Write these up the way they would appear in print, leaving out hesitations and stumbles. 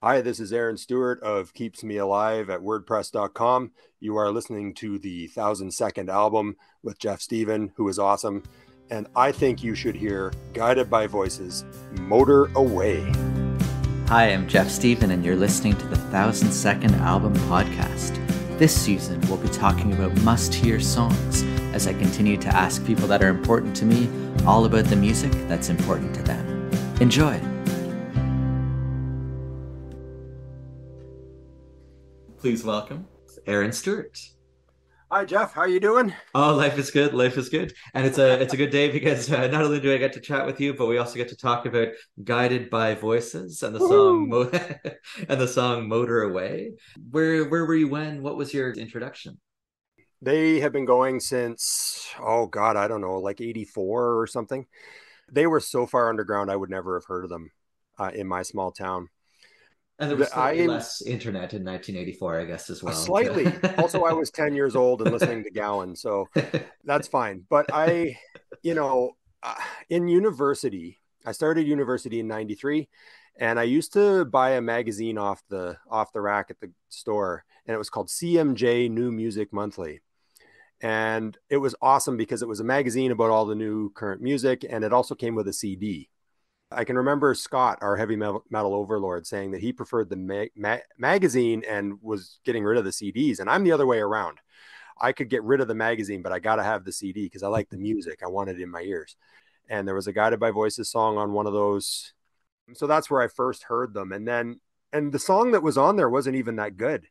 Hi, this is Aaron Stewart of Keeps Me Alive at WordPress.com. You are listening to the 1,000 Second album with Jeff Steven, who is awesome. And I think you should hear Guided by Voices, Motor Away. Hi, I'm Jeff Steven, and you're listening to the 1,000 Second Album podcast. This season, we'll be talking about must-hear songs as I continue to ask people that are important to me all about the music that's important to them. Enjoy! Please welcome Aaron Stewart. Hi, Jeff. How you doing? Oh, life is good. Life is good, and it's a good day because not only do I get to chat with you, but we also get to talk about "Guided by Voices" and the song Woohoo! and the song "Motor Away." Where were you when? What was your introduction? They have been going since, oh God, I don't know, like 84 or something. They were so far underground, I would never have heard of them in my small town. And there was slightly I less internet in 1984, I guess, as well. Slightly. Also, I was 10 years old and listening to Gowan, so that's fine. But you know, uh, in university, I started university in 93, and I used to buy a magazine off the rack at the store, and it was called CMJ New Music Monthly. And it was awesome because it was a magazine about all the new current music, and it also came with a CD. I can remember Scott, our heavy metal overlord, saying that he preferred the magazine and was getting rid of the CDs. And I'm the other way around. I could get rid of the magazine, but I got to have the CD because I like the music. I want it in my ears. And there was a Guided by Voices song on one of those. So that's where I first heard them. And the song that was on there wasn't even that good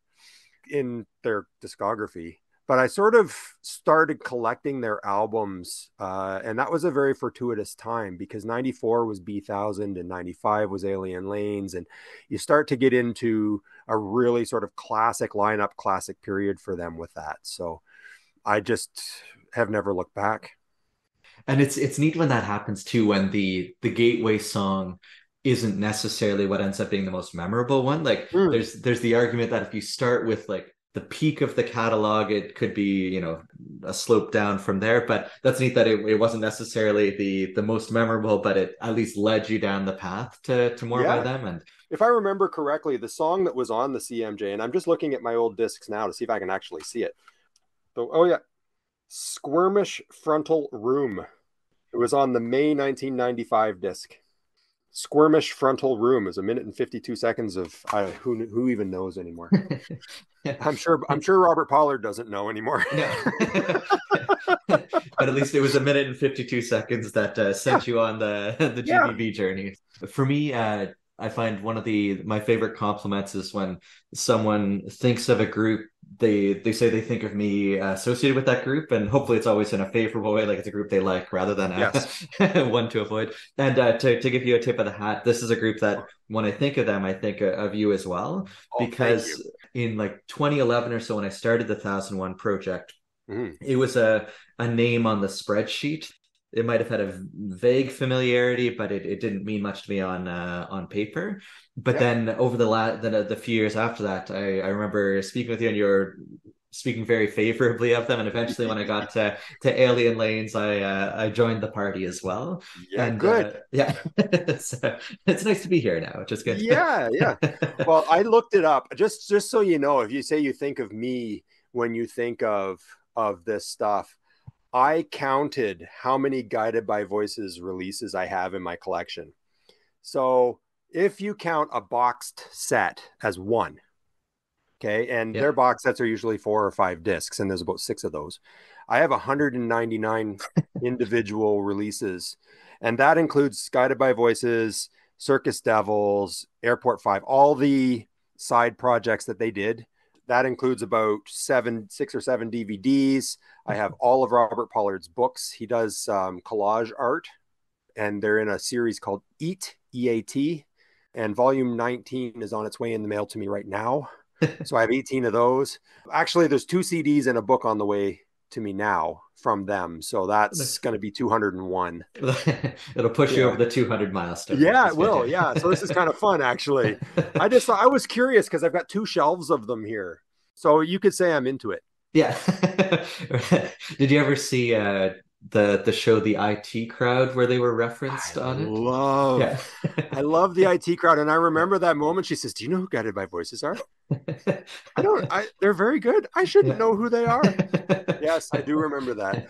in their discography. But I sort of started collecting their albums, and that was a very fortuitous time because 94 was B1000 and 95 was Alien Lanes. And you start to get into a really sort of classic lineup, classic period for them with that. So I just have never looked back. And it's neat when that happens too, when the gateway song isn't necessarily what ends up being the most memorable one. Like Mm, there's the argument that if you start with like the peak of the catalog, it could be, a slope down from there. But that's neat that it wasn't necessarily the most memorable, but it at least led you down the path to more by yeah. them. And If I remember correctly, the song that was on the CMJ, and I'm just looking at my old discs now to see if I can actually see it. So, oh, yeah. Squirmish Frontal Room. It was on the May 1995 disc. Squirmish Frontal Room is a minute and 52 seconds of who even knows anymore. I'm sure Robert Pollard doesn't know anymore. no. But at least it was a minute and 52 seconds that Yeah, sent you on the yeah. GBB journey. For me, I find one of my favorite compliments is when someone thinks of a group, they say they think of me associated with that group, and hopefully it's always in a favorable way, like it's a group they like rather than Yes. one to avoid. And to give you a tip of the hat, this is a group that when I think of them, I think of you as well, Oh, thank you. because in like 2011 or so, when I started the 1001 project, Mhm. it was a name on the spreadsheet. It might have had a vague familiarity, but it didn't mean much to me on paper. But Yeah. then over the few years after that, I remember speaking with you, and you're speaking very favorably of them. And eventually, when I got to Alien Lanes, I joined the party as well. Yeah, And good. yeah, it's nice to be here now, which is good. Yeah, yeah. Well, I looked it up just so you know, if you say you think of me when you think of this stuff, I counted how many Guided by Voices releases I have in my collection. So if you count a boxed set as one, okay, and Yeah. their box sets are usually 4 or 5 discs, and there's about six of those. I have 199 individual releases, and that includes Guided by Voices, Circus Devils, Airport 5, all the side projects that they did. That includes about 6 or 7 DVDs. I have all of Robert Pollard's books. He does collage art, and they're in a series called Eat, EAT. And volume 19 is on its way in the mail to me right now. So I have 18 of those. Actually, there's 2 CDs and a book on the way to me now from them. So that's going to be 201. It'll push you Yeah. over the 200 milestone, which Yeah, is it good. will. Yeah. So this is kind of fun, actually. I just thought I was curious because I've got 2 shelves of them here. So you could say I'm into it. Yeah. Did you ever see the show The IT Crowd where they were I referenced on it? Yeah. love, I love the IT crowd. And I Yeah. remember that moment she says, "Do you know who Guided by Voices are?" I don't, they're very good. I shouldn't Yeah. know who they are. Yes, I do remember that.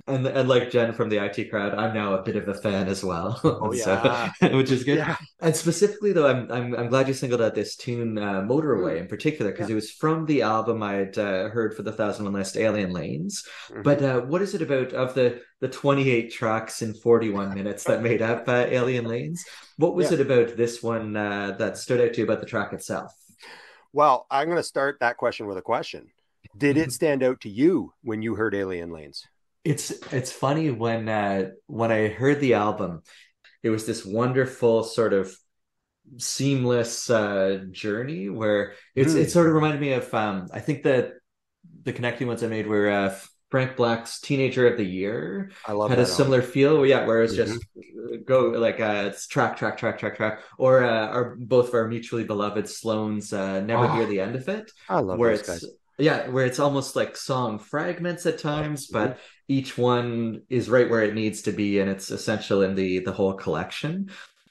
And like Jen from the IT crowd, I'm now a bit of a fan as well. Oh So yeah. which is good. Yeah. And specifically though, I'm glad you singled out this tune, Motorway Mm, in particular, because yeah. it was from the album I'd heard for the 1001 List, Alien Lanes. Hmm. But what is it about of the 28 tracks in 41 minutes that made up Alien Lanes? What was Yeah. it about this one that stood out to you about the track itself? Well, I'm going to start that question with a question. Did it stand out to you when you heard Alien Lanes? It's funny when I heard the album, it was this wonderful sort of seamless journey where it Hmm. sort of reminded me of I think that the connecting ones I made were Frank Black's Teenager of the Year I love had a that album. similar feel. Yeah, where it's Hmm. just go like it's track, or both of our mutually beloved Sloan's Never Hear Oh, the End of It, I love where those it's guys. yeah, where it's almost like song fragments at times, Hmm. but each one is right where it needs to be, and it's essential in the whole collection.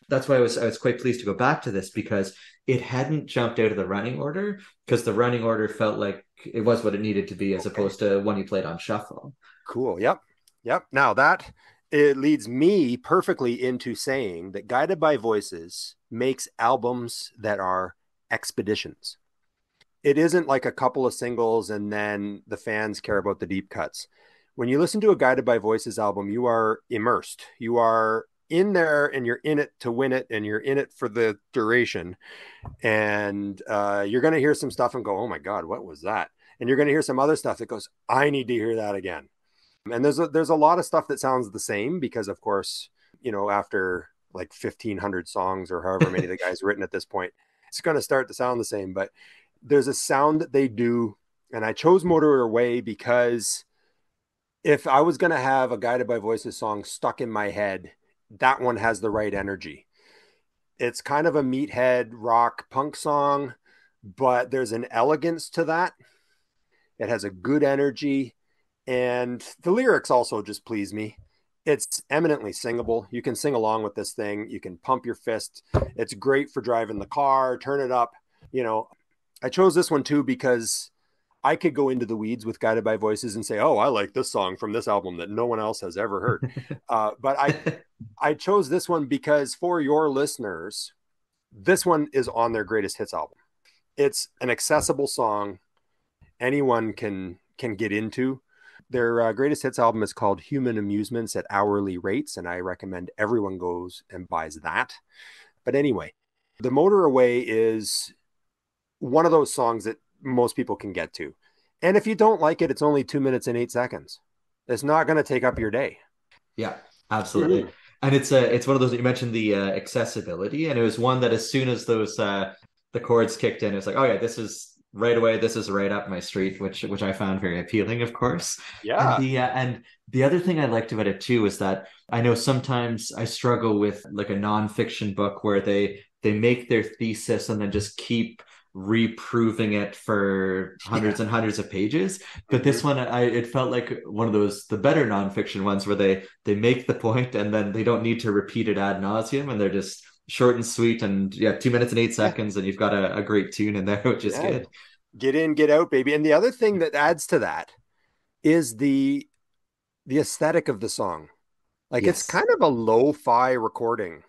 That's why I was quite pleased to go back to this because it hadn't jumped out of the running order because the running order felt like it was what it needed to be as Okay. opposed to one you played on shuffle. Cool. Yep. Yep. Now that it leads me perfectly into saying that Guided by Voices makes albums that are expeditions. It isn't like a couple of singles and then the fans care about the deep cuts. When you listen to a Guided by Voices album, you are immersed. You are in there and you're in it to win it and you're in it for the duration. And you're going to hear some stuff and go, oh my God, what was that? And you're going to hear some other stuff that goes, I need to hear that again. And there's a lot of stuff that sounds the same because, of course, after like 1,500 songs or however many the guy's written at this point, it's going to start to sound the same. But there's a sound that they do, and I chose Motor Away because if I was going to have a Guided by Voices song stuck in my head, that one has the right energy. It's kind of a meathead rock punk song, but there's an elegance to that. It has a good energy, and the lyrics also just please me. It's eminently singable. You can sing along with this thing. You can pump your fist. It's great for driving the car, turn it up. You know, I chose this one too because I could go into the weeds with Guided by Voices and say, "Oh, I like this song from this album that no one else has ever heard." But I chose this one because for your listeners, this one is on their greatest hits album. It's an accessible song anyone can get into. Their greatest hits album is called Human Amusements at Hourly Rates, and I recommend everyone goes and buys that. But anyway, The Motor Away is one of those songs that most people can get to. And if you don't like it, it's only 2 minutes and 8 seconds. It's not going to take up your day. Yeah, absolutely. Mm-hmm. And it's one of those that you mentioned the accessibility, and it was one that as soon as those the chords kicked in, it was like, oh yeah, this is right away, this is right up my street, which I found very appealing, of course. Yeah. And the other thing I liked about it too is that I know sometimes I struggle with like a nonfiction book where they make their thesis and then just keep reproving it for Yeah. hundreds and hundreds of pages. But Mm-hmm. this one, it felt like one of those the better nonfiction ones where they make the point and then they don't need to repeat it ad nauseum, and they're just short and sweet, and yeah, 2 minutes and eight Yeah. seconds, and you've got a great tune in there, which is Yeah. good. Get in, get out, baby. And the other thing that adds to that is the aesthetic of the song. Like it's Yes. kind of a lo-fi recording.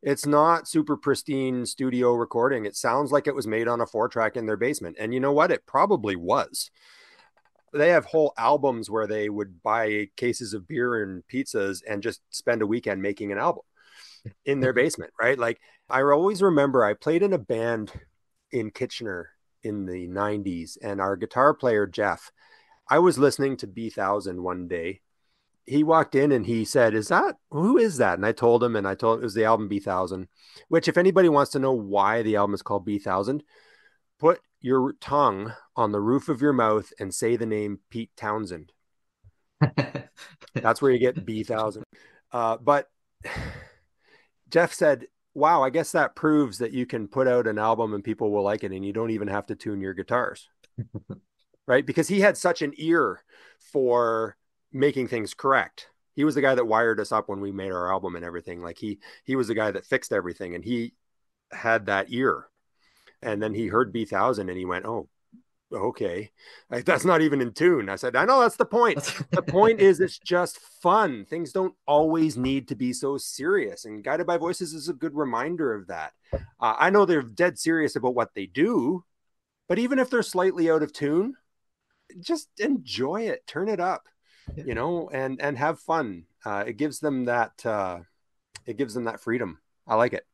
It's not super pristine studio recording. It sounds like it was made on a 4-track in their basement. And you know what? It probably was. They have whole albums where they would buy cases of beer and pizzas and just spend a weekend making an album in their basement, right? Like I always remember I played in a band in Kitchener in the 90s, and our guitar player Jeff, I was listening to B1000 one day. He walked in and he said, "Is that who is that?" And I told him, and I told him it was the album B1000. Which, if anybody wants to know why the album is called B1000, put your tongue on the roof of your mouth and say the name Pete Townsend. That's where you get B1000. But Jeff said, "Wow, I guess that proves that you can put out an album and people will like it, and you don't even have to tune your guitars." Right? Because he had such an ear for making things correct. He was the guy that wired us up when we made our album and everything. Like he was the guy that fixed everything, and he had that ear. And then he heard B1000 and he went, "Oh, okay, like, that's not even in tune." I said, "I know, that's the point. The point is it's just fun. Things don't always need to be so serious, and Guided by Voices is a good reminder of that. I know they're dead serious about what they do, but even if they're slightly out of tune, just enjoy it, turn it up, and have fun. It gives them that freedom. I like it.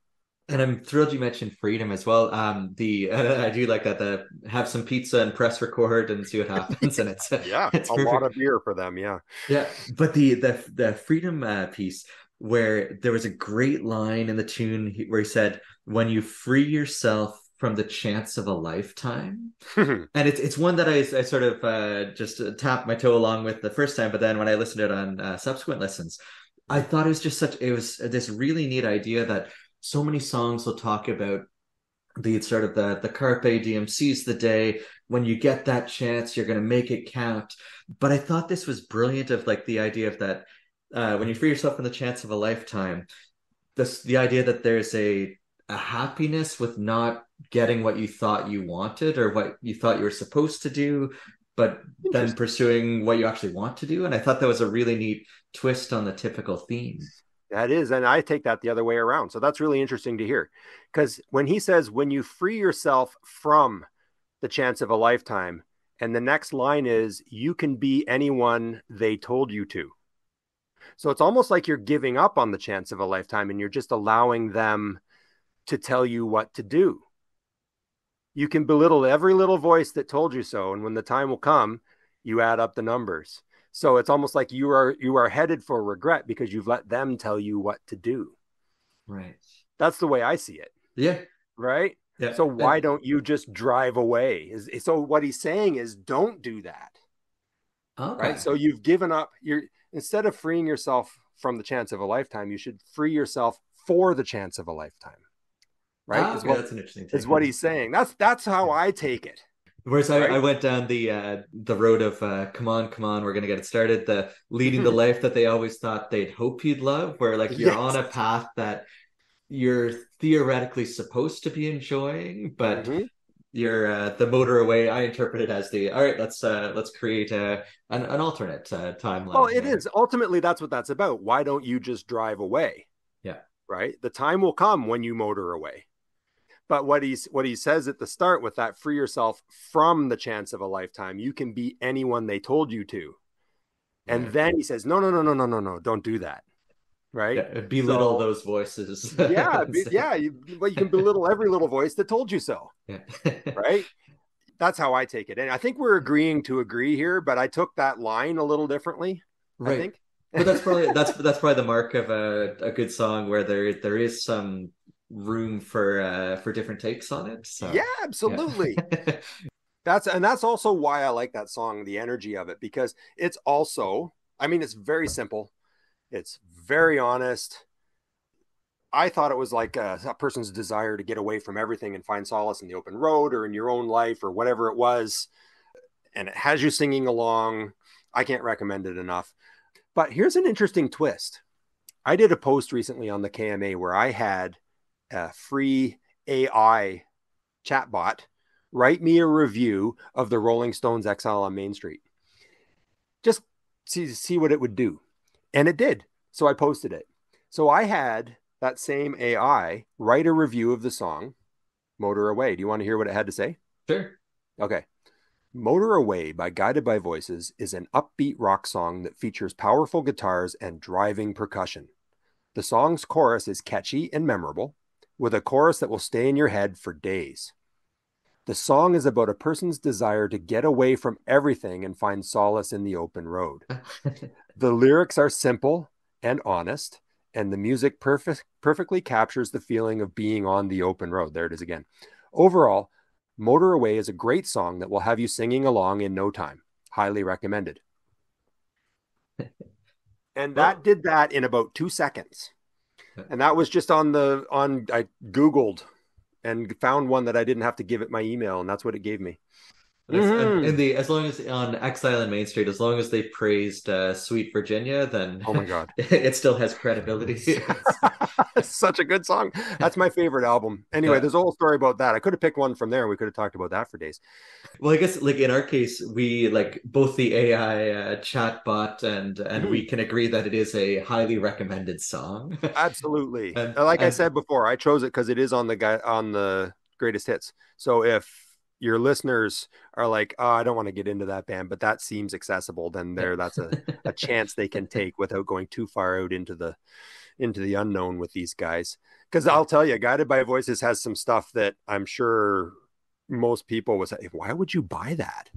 And I'm thrilled you mentioned freedom as well. The I do like that. The have some pizza and press record and see what happens, and it's Yeah, it's a lot perfect. of beer for them. Yeah. Yeah, but the freedom piece where there was a great line in the tune where he said, "When you free yourself from the chance of a lifetime," and it's one that I sort of just tapped my toe along with the first time, but then when I listened to it on subsequent listens, I thought it was this really neat idea that so many songs will talk about the sort of the carpe diem, seize the day. When you get that chance, you're going to make it count. But I thought this was brilliant of like the idea of that when you free yourself from the chance of a lifetime, the idea that there's a happiness with not getting what you thought you wanted or what you thought you were supposed to do, but then Interesting. pursuing what you actually want to do. And I thought that was a really neat twist on the typical theme. That is, and I take that the other way around. So that's really interesting to hear. Because when he says, when you free yourself from the chance of a lifetime, and the next line is, you can be anyone they told you to. So it's almost like you're giving up on the chance of a lifetime and you're just allowing them to tell you what to do. You can belittle every little voice that told you so. And when the time will come, you add up the numbers. So it's almost like you are headed for regret because you've let them tell you what to do. Right. That's the way I see it, Yeah. right? Yeah. So why don't you just drive away? So what he's saying is don't do that, right? Okay. So you've given up your instead of freeing yourself from the chance of a lifetime, you should free yourself for the chance of a lifetime, right? Ah, Is okay, what that's an interesting is take what on it. he's saying. That's how Yeah. I take it, Whereas I right? went down the road of come on, we're gonna get it started. The leading the life that they always thought they'd hope you'd love, where like you're on Yes. a path that you're theoretically supposed to be enjoying, but Mm-hmm. you're the motor away. I interpret it as the all right. Let's create an alternate Well, timeline it here. is. Ultimately, that's what that's about. Why don't you just drive away, Yeah, right? The time will come when you motor away. But what he says at the start with that free yourself from the chance of a lifetime, you can be anyone they told you to. And right. then he says, no, no, no, no, no, no, no, don't do that. Right. Yeah, belittle So those voices. yeah, yeah, well, you can belittle every little voice that told you so. Yeah. Right. That's how I take it. And I think we're agreeing to agree here, but I took that line a little differently, I Right. think. But that's probably the mark of a good song where there is some room for different takes on it. Yeah, So yeah. absolutely. That's also why I like that song, the energy of it, because it's also, I mean, it's very simple. It's very honest. I thought it was like a person's desire to get away from everything and find solace in the open road or in your own life or whatever it was. And it has you singing along. I can't recommend it enough. But here's an interesting twist. I did a post recently on the KMA where I had a free AI chatbot write me a review of the Rolling Stones Exile on Main Street. Just see what it would do. And it did. So I posted it. So I had that same AI write a review of the song Motor Away. Do you want to hear what it had to say? Sure. Okay. Motor Away by Guided by Voices is an upbeat rock song that features powerful guitars and driving percussion. The song's chorus is catchy and memorable, with a chorus that will stay in your head for days. The song is about a person's desire to get away from everything and find solace in the open road. The lyrics are simple and honest, and the music perfectly captures the feeling of being on the open road. There it is again. Overall, Motor Away is a great song that will have you singing along in no time. Highly recommended. And that Well, did that in about 2 seconds. And that was just I Googled and found one that I didn't have to give it my email, and that's what it gave me. And Hmm. as long as on Exile and Main Street, as long as they praised Sweet Virginia, then Oh my God. it still has credibility. It's such a good song. That's my favorite album. Anyway, Yeah. there's a whole story about that. I could have picked one from there and we could have talked about that for days. Well, I guess like in our case, we like both the AI chatbot and Mhm. we can agree that it is a highly recommended song. Absolutely. And Like I said before, I chose it because it is on the greatest hits. So if your listeners are like, oh, I don't want to get into that band, but that seems accessible, then yeah. that's a chance they can take without going too far out into the unknown with these guys. Because Yeah. I'll tell you, Guided by Voices has some stuff that I'm sure most people would say, why would you buy that?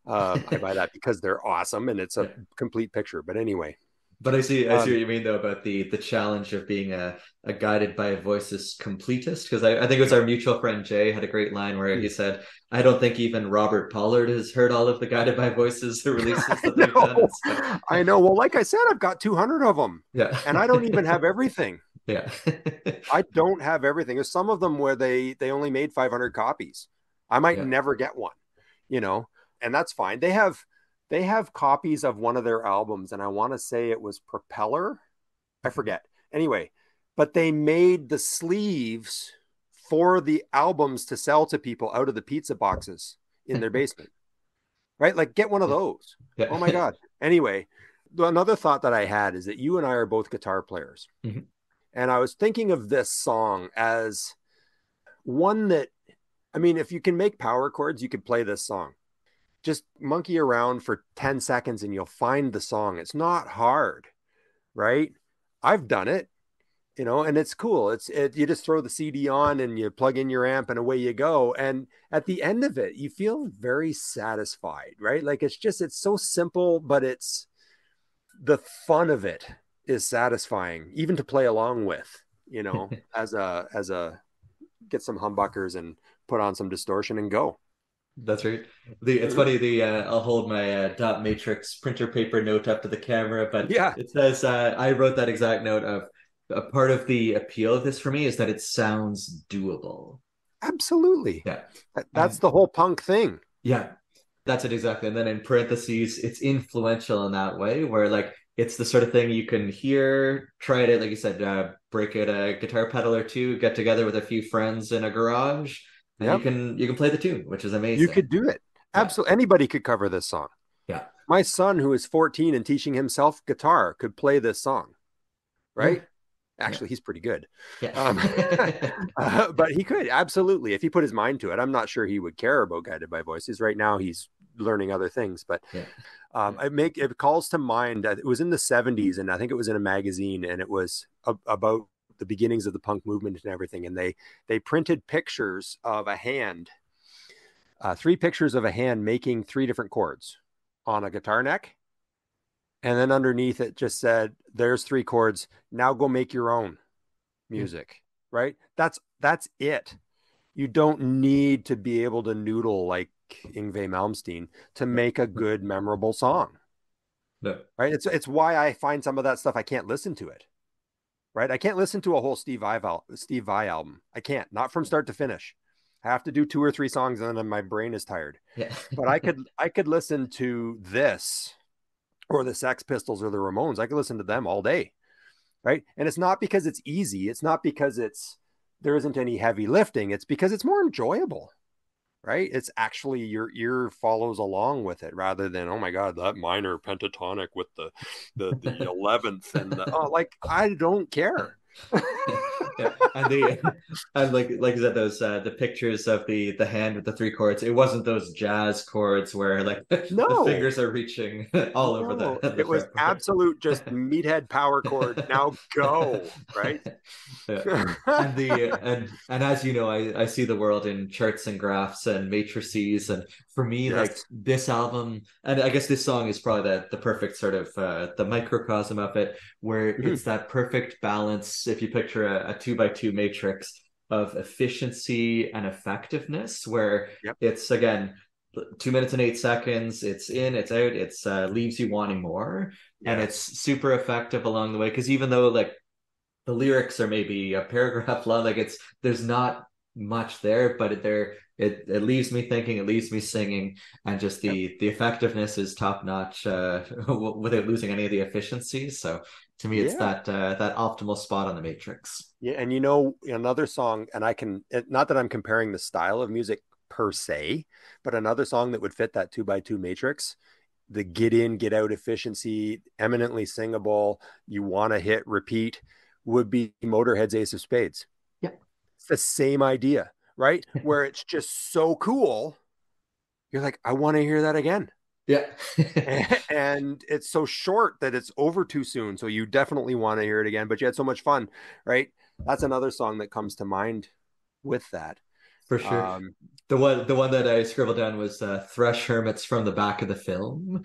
I Yeah. buy that because they're awesome and it's a Yeah. complete picture. But anyway, But I see um, what you mean though about the challenge of being a guided by voices completist. Because I think it was yeah. our mutual friend Jay had a great line where he said, I don't think even Robert Pollard has heard all of the guided by voices releases I that they've done. know. And so I know. Well, like I said, I've got 200 of them yeah. and I don't even have everything. Yeah. I don't have everything. There's some of them where they only made 500 copies. I might Yeah. never get one, you know, and that's fine. They have copies of one of their albums, and I want to say it was Propeller. I forget. Anyway, but they made the sleeves for the albums to sell to people out of the pizza boxes in their basement. Right? Like get one of Yeah. those. Yeah. Oh my God. Anyway, another thought that I had is that you and I are both guitar players. Mhm. And I was thinking of this song as one that, I mean, if you can make power chords, you could play this song. Just monkey around for 10 seconds and you'll find the song. It's not hard, right? I've done it, and it's cool. You just throw the CD on and you plug in your amp and away you go. And at the end of it, you feel very satisfied, right? Like it's so simple, but it's the fun of it is satisfying, even to play along with, as a get some humbuckers and put on some distortion and go. That's right. It's Mhm. funny. I'll hold my dot matrix printer paper note up to the camera, but Yeah, it says I wrote that exact note of a part of the appeal of this for me is that it sounds doable. absolutely. Yeah, That's and the whole punk thing. yeah, that's it exactly. And then in parentheses, it's influential in that way, where like it's the sort of thing you can hear, try it, like you said, break out a guitar pedal or two, get together with a few friends in a garage, and Yep. you can play the tune, which is You amazing. could do it. Yeah, Absolutely. Anybody could cover this song. yeah, My son, who is 14 and teaching himself guitar, could play this song, yeah, right? yeah, Actually, he's pretty good. yeah. Um, but he could absolutely, if he put his mind to it. I'm not sure he would care about Guided by Voices. Right now, he's learning other things. But Yeah. it calls to mind. It was in the 70s, and I think it was in a magazine, and it was about the beginnings of the punk movement and everything. And they printed pictures of a hand, three pictures of a hand making three different chords on a guitar neck, and then underneath it just said, "There's three chords. Now go make your own Yeah. music." Right? That's it. You don't need to be able to noodle like Yngwie Malmsteen to Yeah. make a good, memorable song. No. Right? It's why I find some of that stuff I can't listen to it. Right? I can't listen to a whole Steve Vai album. I can't, not from start to finish. I have to do two or three songs and then my brain is tired. Yeah. But I could listen to this or the Sex Pistols or the Ramones. I could listen to them all day. Right? And it's not because it's easy. It's not because there isn't any heavy lifting. It's because it's more enjoyable. Right? It's actually your ear follows along with it rather than, oh my God, that minor pentatonic with the 11th and like I don't care. Yeah, and like you said, those the pictures of the hand with the three chords. It wasn't those jazz chords where like the No, fingers are reaching all over no, the it was fretboard. absolute just meathead power chord. Now go, right? Yeah. And as you know, I see the world in charts and graphs and matrices. And for me, like Yes. this album, and I guess this song is probably the perfect sort of the microcosm of it, where Mhm. it's that perfect balance. If you picture a two by two matrix of efficiency and effectiveness, where Yep. it's again 2 minutes and 8 seconds, it's in, it's out, it's leaves you wanting more, and it's Yes. super effective along the way. Because even though like the lyrics are maybe a paragraph long, like there's not much there, but it leaves me thinking, it leaves me singing, and just Yep. the effectiveness is top notch without losing any of the efficiencies. So to me, it's Yeah. that optimal spot on the matrix. Yeah, and you know another song, and not that I'm comparing the style of music per se, but another song that would fit that 2x2 matrix, the get in, get out efficiency, eminently singable, you want to hit repeat, would be Motorhead's Ace of Spades. Yeah. It's the same idea, right? Where it's just so cool, you're like, I want to hear that again. Yeah. And it's so short that it's over too soon. So you definitely want to hear it again, but you had so much fun, right? That's another song that comes to mind with that. For sure. Um, The one that I scribbled down was Thrush Hermits from the back of the film,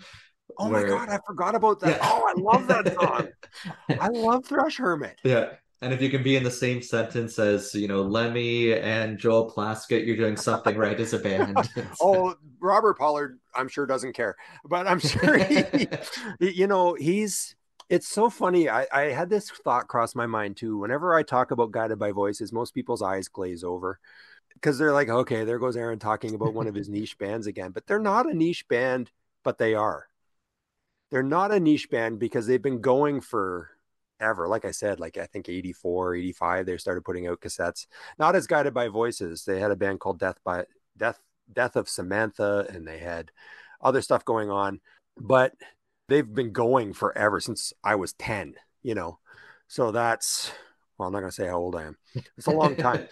oh my God, where I forgot about that. yeah. Oh, I love that song. I love Thrush Hermit. Yeah. And if you can be in the same sentence as, Lemmy and Joel Plaskett, you're doing something right as a band. Oh, Robert Pollard, I'm sure doesn't care, but I'm sure it's so funny. I had this thought cross my mind too. Whenever I talk about Guided by Voices, most people's eyes glaze over because they're like, okay, there goes Aaron talking about one of his niche bands again. But they're not a niche band, but they are. They're not a niche band because they've been going for ever. Like I said, like I think 84, 85, they started putting out cassettes. Not as Guided by Voices. They had a band called Death of Samantha, and they had other stuff going on. But they've been going forever since I was 10, you know. So that's, well, I'm not going to say how old I am. It's a long time.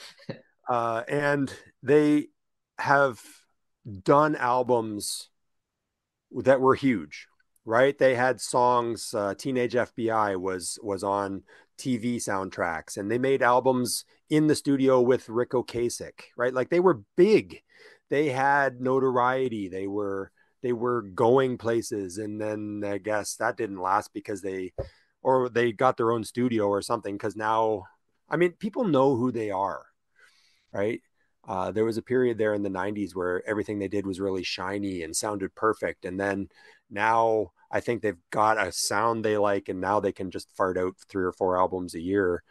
And they have done albums that were huge, right? They had songs. Teenage FBI was on TV soundtracks, and they made albums in the studio with Rick Ocasek, right? Like they were big. They had notoriety. They were going places, and then I guess that didn't last because they got their own studio or something. Because now, I mean, people know who they are, right? There was a period there in the 90s where everything they did was really shiny and sounded perfect. And then now I think they've got a sound they like, and now they can just fart out 3 or 4 albums a year.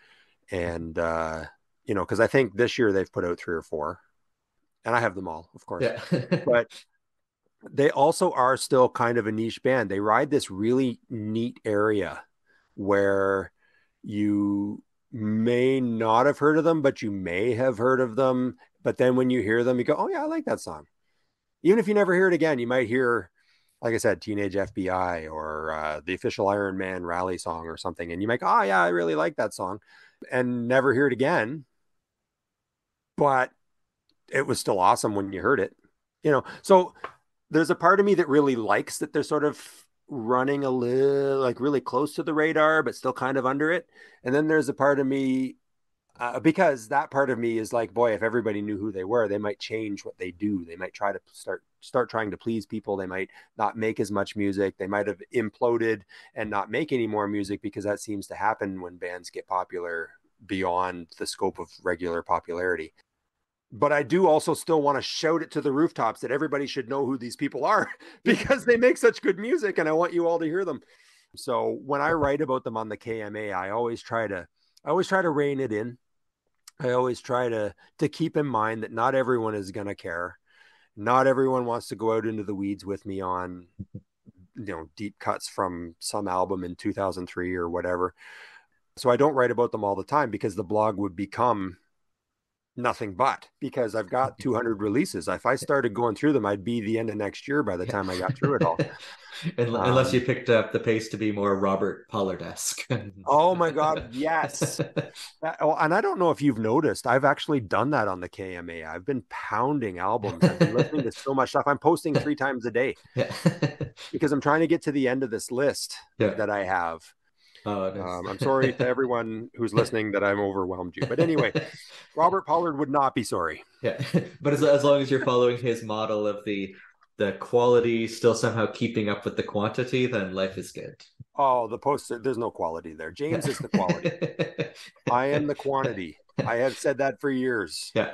And, because I think this year they've put out 3 or 4, and I have them all, of course. Yeah. But they also are still kind of a niche band. They ride this really neat area where you may not have heard of them, but you may have heard of them. But then when you hear them, you go, oh, yeah, I like that song. Even if you never hear it again, you might hear, like I said, Teenage FBI or the official Iron Man rally song or something. And you might go, oh, yeah, I really like that song, and never hear it again. But it was still awesome when you heard it. So there's a part of me that really likes that they're sort of running a little like really close to the radar, but still kind of under it. And then there's a part of me because that part of me is like, boy, if everybody knew who they were, they might change what they do. They might try to start trying to please people. They might not make as much music. They might have imploded and not make any more music, because that seems to happen when bands get popular beyond the scope of regular popularity. But I do also still want to shout it to the rooftops that everybody should know who these people are because they make such good music, and I want you all to hear them. So when I write about them on the KMA, I always try to rein it in. I always try to keep in mind that not everyone is going to care. Not everyone wants to go out into the weeds with me on, deep cuts from some album in 2003 or whatever. So I don't write about them all the time, because the blog would become nothing but, because I've got 200 releases. If I started going through them, I'd be the end of next year by the time I got through it all. Unless you picked up the pace to be more Robert Pollard-esque. Oh my God, yes. And I don't know if you've noticed, I've actually done that on the KMA. I've been pounding albums. I've been listening to so much stuff. I'm posting 3 times a day Yeah. because I'm trying to get to the end of this list Yeah. that I have. Oh, nice. I'm sorry to everyone who's listening that I'm overwhelmed you. But anyway, Robert Pollard would not be sorry. Yeah, but as long as you're following his model of the quality still somehow keeping up with the quantity, then life is good. Oh, the poster, there's no quality there. James is the quality. I am the quantity. I have said that for years. Yeah.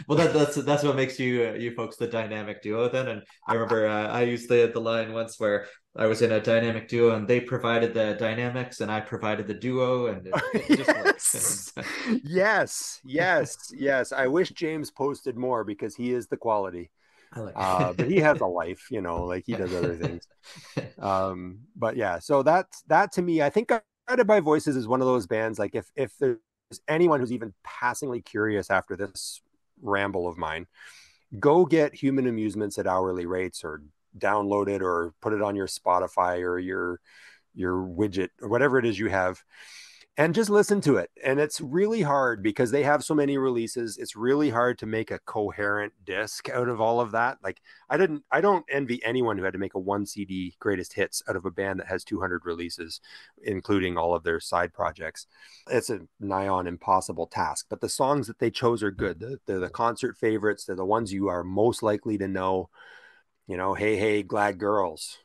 Well, that's what makes you folks the dynamic duo then. And I remember I used the line once where I was in a dynamic duo and they provided the dynamics and I provided the duo, and it just Yes. works. Yes. I wish James posted more because he is the quality. I like But he has a life, like he does other things. But yeah, so that to me, I think Guided by Voices is one of those bands. Like if there's anyone who's even passingly curious after this ramble of mine, go get Human Amusements at hourly rates, or download it, or put it on your Spotify or your widget or whatever it is you have, and just listen to it. And it's really hard because they have so many releases. It's really hard to make a coherent disc out of all of that. Like I don't envy anyone who had to make a 1 CD greatest hits out of a band that has 200 releases, including all of their side projects. It's a nigh on impossible task, but the songs that they chose are good. They're the concert favorites. They're the ones you are most likely to know. Hey, hey, glad girls,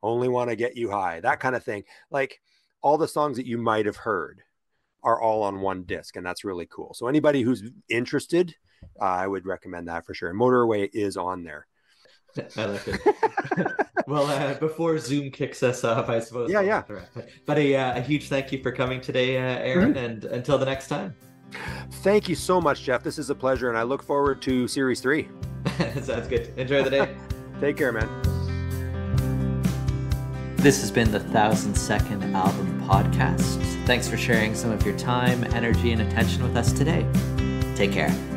only want to get you high, that kind of thing. Like all the songs that you might have heard are all on one disc, and that's really cool. So anybody who's interested, I would recommend that for sure. And Motorway is on there. I like it. Well, before Zoom kicks us off, I suppose. Yeah. But a huge thank you for coming today, Aaron, and until the next time. Thank you so much, Jeff. This is a pleasure, and I look forward to Series 3. Sounds good. Enjoy the day. Take care, man. This has been the 1000-Second Album Podcast. Thanks for sharing some of your time, energy, and attention with us today. Take care.